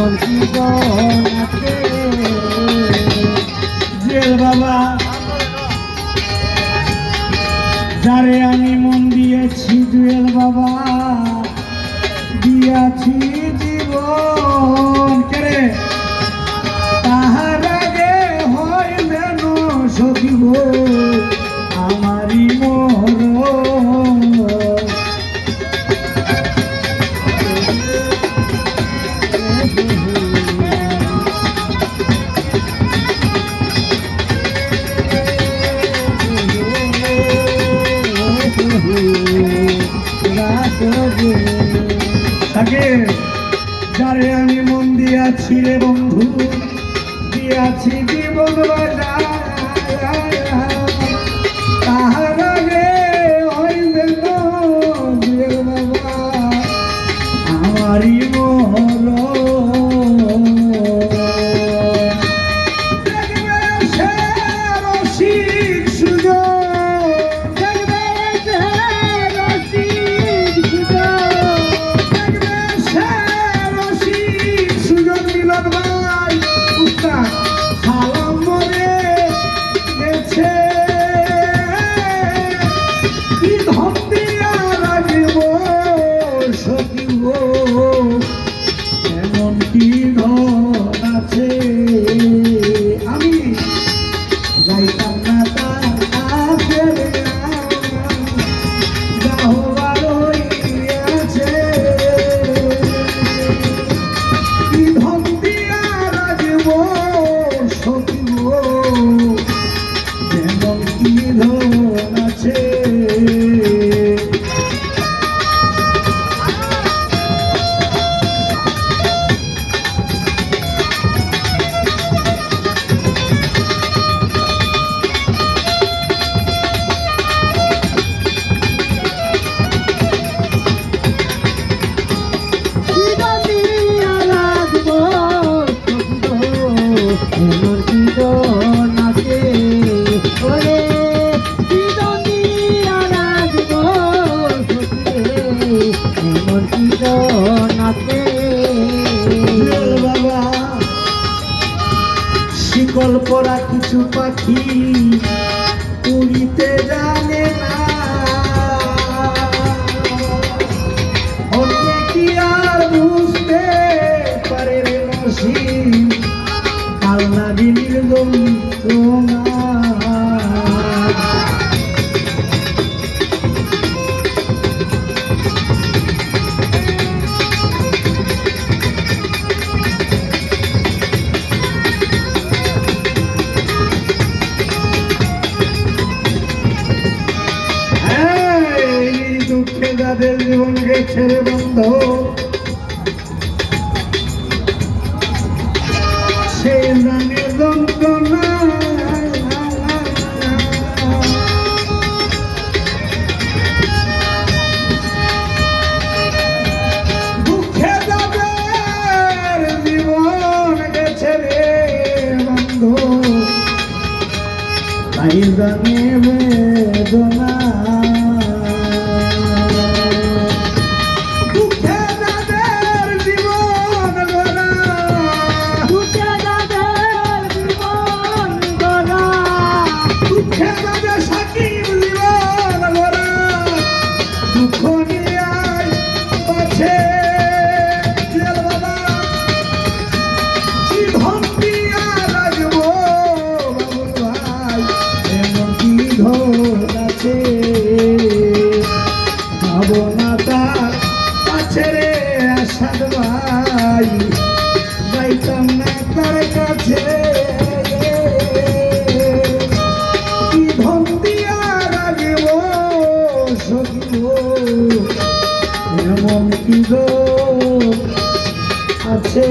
এমন কি আছে জুয়েল বাবা যারে আমি মন দিয়েছি, জুয়েল বাবা দিয়াছি জীবন কেরে তাহার আগে হইলে সখিব আমারি মরণ। তাকে যারে আমি মন দিয়াছি রে বন্ধু, দিয়াছি জীবন তাহার আগে হইবে বাবা আমারি এমন কি ধন আছে আমি যাইতাম না তার কাছে যাহবার হইয়াছে কি ধন দিয়া রাখব সখিব এমন কি ধন আছে। শিকল পরা কিছু পাখি উড়িতে জানে না, অন্য কি আর বুঝতে পারে রে নসিব কালনা দিনের যন্ত্রণা। যাদের জীবন গেছে রে বন্ধ সে জানে যন্ত্রণা, দুঃখে যাদের জীবন গেছে রে বন্ধু তাই জানে বেদনা। যাইতাম না তার কাছে কি ধন দিয়া রাখব সখিব এমন কি আছে।